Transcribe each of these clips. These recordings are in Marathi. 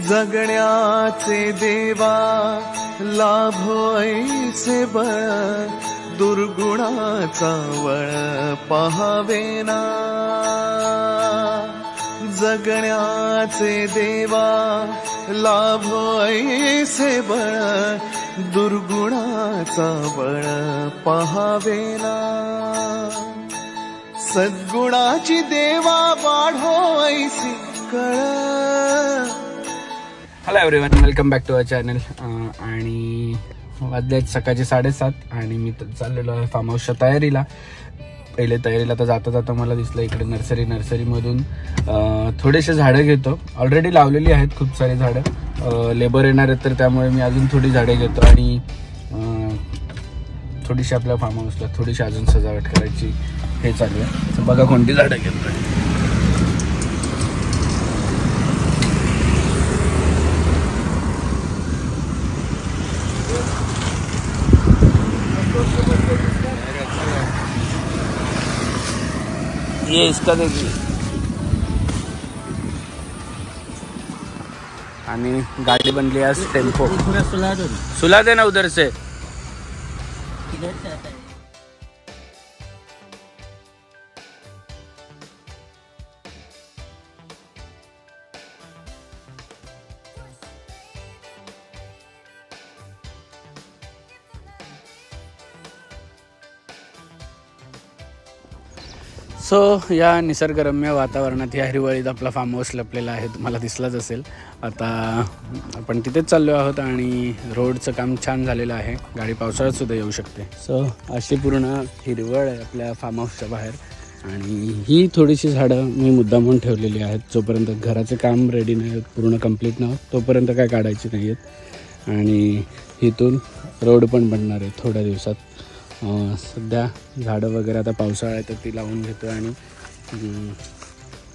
जगण्याचे देवा लाभो ऐसे बळ, दुर्गुणाचा वळ पहावेना। जगण्याचे देवा लाभो ऐसे बळ, दुर्गुणाचा बळ पहावेना। सद्गुणाची देवा वाढो ऐसी कळ। Hello everyone, welcome back to our channel. आणि वाजले सकाळचे 7:30 आणि मी चाललेलो आहे फार्म हाऊसच्या तयारीला। पहिले तयारीला तर जाता जाता मला दिसलं इकडे नर्सरीमधून थोडेसे झाडं घेतो। ऑलरेडी लावलेली आहेत खूप सारे झाडं, लेबर येणार आहेत तर त्यामुळे मी अजून थोडी झाडे घेतो आणि थोडीशी आपल्या फार्म हाऊसला थोडीशी अजून सजावट करायची हे चालू आहे। तर बघा कोणती झाडं घेतोय। ये इसका देखिए। आणि गाड़ी बन लिया टेम्पो। सुला देना उधर से। या निसर्गरम्य वातावरणात या हिरवळीत आपला फार्म हाऊस लपलेला आहे, तुम्हाला दिसलाच असेल। आता आपण तिथेच चाललो आहोत आणि रोडचं काम छान झालेलं आहे, गाडी पावसाळ्यात सुद्धा येऊ शकते। अशी पूर्ण हिरवळ आहे आपल्या फार्म हाऊसच्या बाहेर। आणि ही थोडीशी झाडं मी मुद्दामून ठेवलेली आहेत, जोपर्यंत घराचं काम रेडी नाही पूर्ण कंप्लीट नाही तोपर्यंत काय काढायची नाही आहेत। आणि इथून रोड पण बनणार आहे थोड्या दिवसात। सध्या झाडं वगैरे आता पावसाळा आहे तर ती लावून घेतो आणि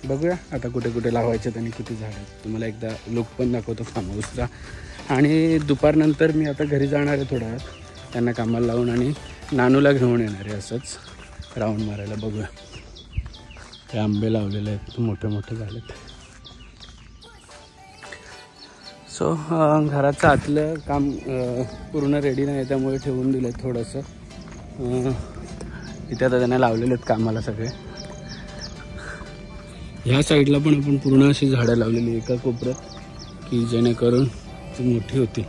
बघूया आता कुठे कुठे लावायचे आणि किती झाडं आहेत। तुम्हाला एकदा लुक पण दाखवतो फार्म हाऊसचा। आणि दुपारनंतर मी आता घरी जाणार आहे थोड्या वेळात, त्यांना कामाला लावून आणि नानूला घेऊन येणार आहे असंच राऊंड मारायला। बघूया, ते आंबे लावलेले आहेत, मोठे मोठे झालेत। घराचं आतलं काम पूर्ण रेडी नाही त्यामुळे ठेवून दिलं आहे थोडंसं। इथे आता त्यांना लावलेले आहेत कामाला सगळे। ह्या साईडला पण आपण पूर्ण अशी झाडं लावलेली एका कोपऱ्यात की जेणेकरून ती मोठी होती।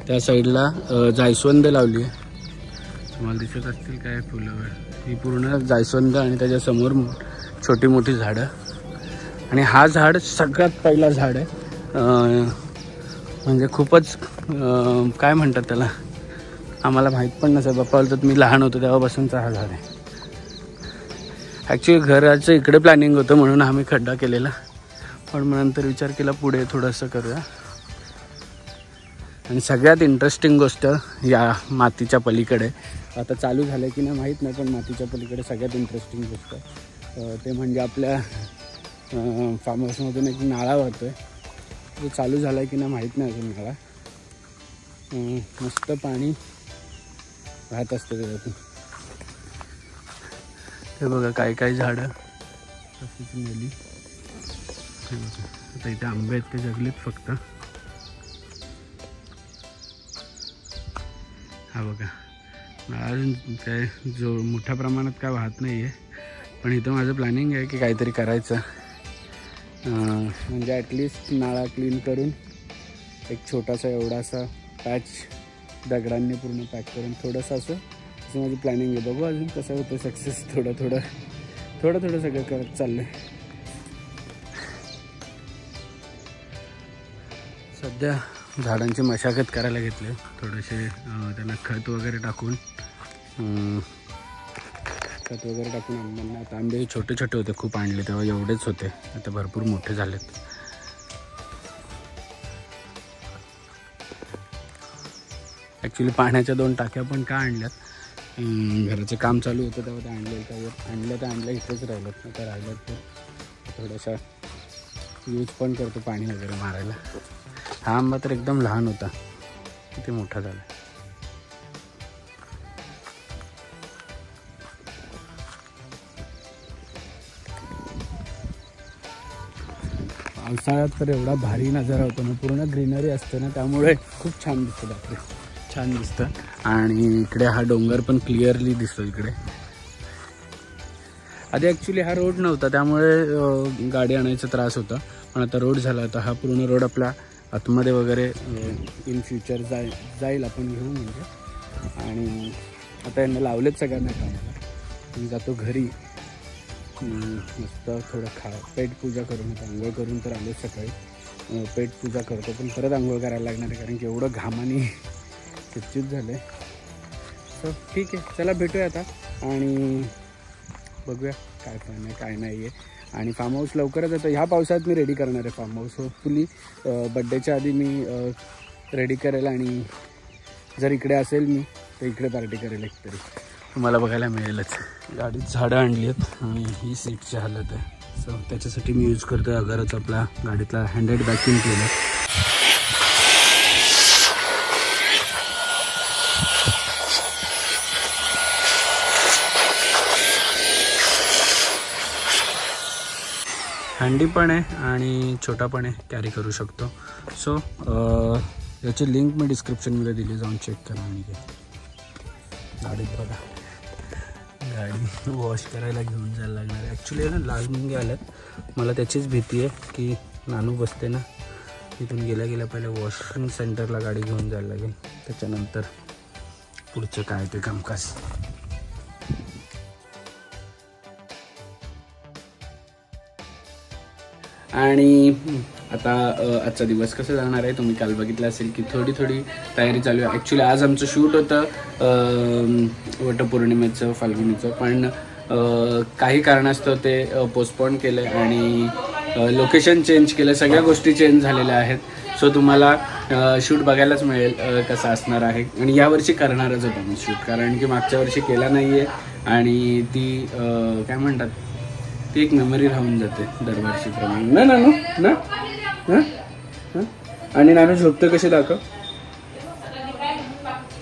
त्या साईडला जायस्वंद लावली आहे, तुम्हाला दिसत असतील काय फुलं। ही पूर्ण जायस्वंद आणि त्याच्यासमोर छोटी मोठी झाडं। आणि हा झाड सगळ्यात पहिला झाड आहे, म्हणजे खूपच काय म्हणतात त्याला, आम्हाला माहीत पण नसेल, बाप्पा बोलतात मी लहान होतो तेव्हापासूनचा हा झाड आहे। ॲक्च्युली घराचं इकडे प्लॅनिंग होतं म्हणून आम्ही खड्डा केलेला, पण मग नंतर विचार केला पुढे थोडंसं करूया। आणि सगळ्यात इंटरेस्टिंग गोष्ट या मातीच्या पलीकडे आता चालू झालं की नाही माहीत नाही, पण मातीच्या पलीकडे सगळ्यात इंटरेस्टिंग गोष्ट ते म्हणजे आपल्या फार्म हाऊसमधून एक नाळा वाहतो आहे, तो चालू झाला आहे की नाही माहीत नाही अजून नाळा। मस्त पाणी वाहत असतं त्याच्यातून। हे बघा काही काही झाडं तशीच नेली। आता इथे आंबे आहेत ते जगलेत फक्त। हा बघा, अजून काय जो मोठ्या प्रमाणात काय वाहत नाही आहे, पण इथं माझं प्लॅनिंग आहे की काहीतरी करायचं, म्हणजे ॲटलिस्ट नाळा क्लीन करून एक छोटासा एवढासा पॅच दगडांनी पूर्ण पॅक करून थोडंसं असं माझी प्लॅनिंग आहे। बघू अजून कसं होतं सक्सेस। थोडं सगळं करत चाललं आहे। सध्या झाडांची मशागत करायला घेतले, थोडेसे त्यांना खत वगैरे टाकून आंब्यांना। आता आंबे छोटे छोटे होते, खूप आणले तेव्हा एवढेच होते, आता भरपूर मोठे झालेत। ॲक्च्युली पाण्याच्या 2 टाक्या पण का आणल्यात, घराचं काम चालू होतं तेव्हा ते आणलं इथेच राहिलं। आता राहिलं तर थोडासा यूज पण करतो पाणी वगैरे मारायला। हा आंबा तर एकदम लहान होता, किती मोठा झाला। पावसाळ्यात तर एवढा भारी नजारा होतो ना, पूर्ण ग्रीनरी असते ना, त्यामुळे खूप छान दिसतं. बापरे छान दिसतं. आणि इकडे हा डोंगर पण क्लिअरली दिसतो इकडे. आधी ॲक्च्युली हा रोड नव्हता, त्यामुळे गाडी आणायचा त्रास होता, पण आता रोड झाला. आता हा पूर्ण रोड आपला आतमध्ये वगैरे इन फ्युचर जाईल आपण घेऊ म्हणजे. आणि आता यांना लावलेत सगळ्यांना कामाला. मी जातो घरी, मस्त थोडं पेट पूजा करून, आता आंघोळ करून तर आलो सकाळी. पेट पूजा करतो, पण परत आंघोळ करायला लागणार आहे, कारण की एवढं घामाने चिपचिप झालं आहे. सो ठीक आहे, चला भेटूया आता आणि बघूया काय पण आहे काय नाही आहे. आणि फार्म हाऊस लवकरच येतं. ह्या पावसाळ्यात मी रेडी करणार आहे फार्म हाऊस. होपफुली बड्डेच्या आधी मी रेडी करेल. आणि जर इकडे असेल मी तर इकडे पार्टी करेल एकतरी, तुम्हाला बघायला मिळेलच. गाडीत झाडं आणली आहेत आणि ही सीटची हालत आहे. सो त्याच्यासाठी मी यूज करतो आहे अगरच आपला गाडीतला हँडेड वॅक्यूम क्लीनर. हँडी पण आहे आणि छोटा पण आहे, कॅरी करू शकतो. सो याची लिंक मी डिस्क्रिप्शनमध्ये दिली, जाऊन चेक करा. आणि गाडीत बघा, गाडी वॉश करायला घेऊन जायला लागणार आहे. ॲक्च्युली ना लाल मुंगे आल्यात, मला त्याचीच भीती आहे की नानू बसते ना, तिथून गेल्या गेल्या पहिले वॉशिंग सेंटरला गाडी घेऊन जायला लागेल, त्याच्यानंतर पुढचं काय ते कामकाज. आणि आता आजचा दिवस कसं जाणार आहे तुम्ही काल बघितलं असेल की थोडी तयारी चालू आहे. ॲक्च्युली आज आमचं शूट होतं वटपौर्णिमेचं फाल्गुनीचं, पण काही कारणास्तव ते पोस्टपोन केलं आणि लोकेशन चेंज केलं, सगळ्या गोष्टी चेंज झालेल्या आहेत. सो तुम्हाला शूट बघायलाच मिळेल कसं असणार आहे. आणि यावर्षी करणारच होता मी शूट, कारण की मागच्या वर्षी केला नाही आहे आणि ती काय म्हणतात ती एक मेमरी राहून जाते दरवर्षीप्रमाणे ना नानू ना. आणि नानू झोपतं कसे दाखव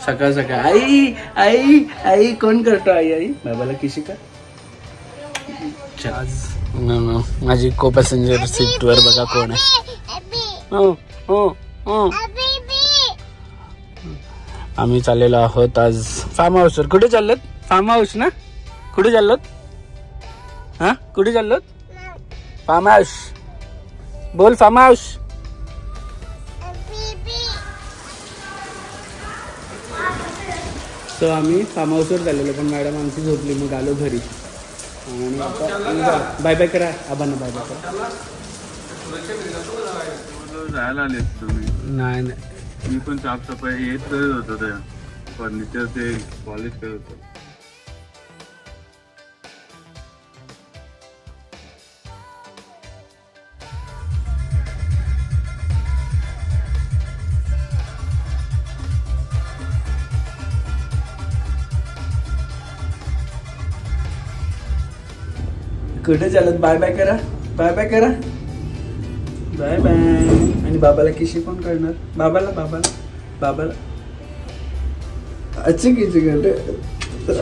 सकाळ सकाळ. आई आई आई कोण करतो? आई आई बाबाला किशी का. आज माझी को पॅसेंजर सीटवर बघा कोण आहे. हो हो हो, आम्ही चाललेलो आहोत आज फार्म हाऊसवर. कुठे चाललोत? फार्म हाऊस ना. कुठे चाललोत? हा कुठे चाललोत? Farmhouse. बोल फार्म हाऊस. तर आम्ही फार्म हाऊसवर चाललेलो, पण मॅडम आमची झोपली, मग आलो घरी. आणि आता बाय बाय करा आबांना, बाय बाय करा. जायला आले तुम्ही? नाही नाही, मी पण साफसफाई हेच करत होतो, त्या फर्निचर ते पॉलिश करत होतो. कुठे चालत? बाय बाय करा, बाय बाय करा, बाय बाय. आणि बाबाला किशी कोण करणार? बाबाला बाबाला बाबाला अच्छी किशी करते.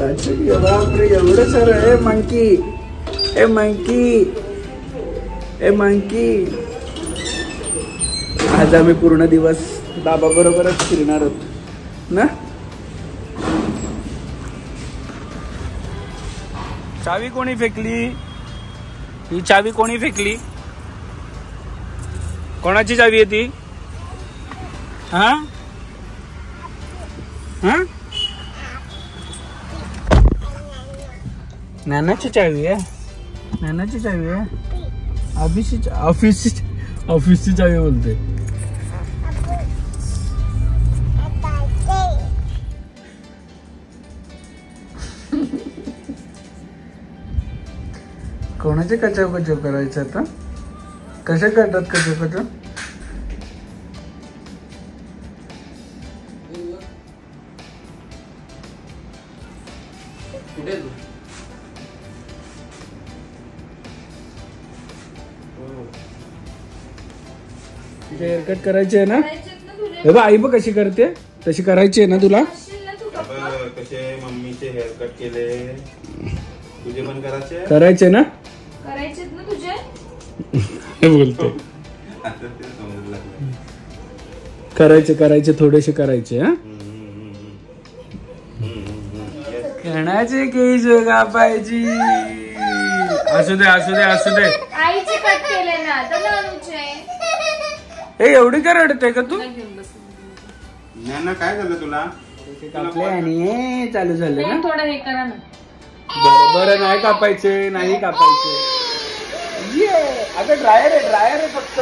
अच्छी बापरे एवढं सारं. ए मंकी, ए मंकी, ए मंकी. आज आम्ही पूर्ण दिवस बाबा बरोबरच फिरणार आहोत ना. चावी कोणी फेकली? ही चावी कोणी फेकली? कोणाची चावी आहे ती? हा हा, नानाची चावी आहे. नानाची चावी आहे. ऑफिसची चावी बोलते. कोणाचे कचाव कचाव करायचं आता? कसे करतात कचाव कचाव? हेअरकट करायची आहे ना? हे बघ आई बघ कशी करते, तशी करायची आहे ना तुला? कसे मम्मीचे हेअरकट केले, तुझे पण करायचे ना? करायचे ना तुझे. हे बोलतो करायचे थोडेसे करायचे. हा कणाचे केस कापायची. असू दे आईचे कट केले ना आता नानूचे. ए एवढी का रडते का तू? ज्ञाना काय झालं तुला? कापले आणि चालू झालं ना. थोडं हे करा ना. बरं नाही कापायचे. ये अगं ड्रायर आहे फक्त.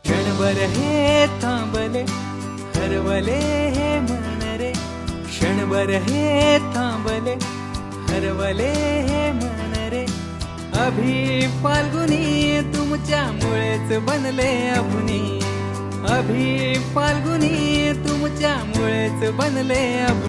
क्षणभर हे थांबले हरवले हे मन रे. क्षणभर हे थांबले हरवले हे मन रे. अभि फाल्गुनी तुमच्यामुळेच बनले अभुनी. अभि फाल्गुनी तुमच्यामुळेच बनले अभुनी.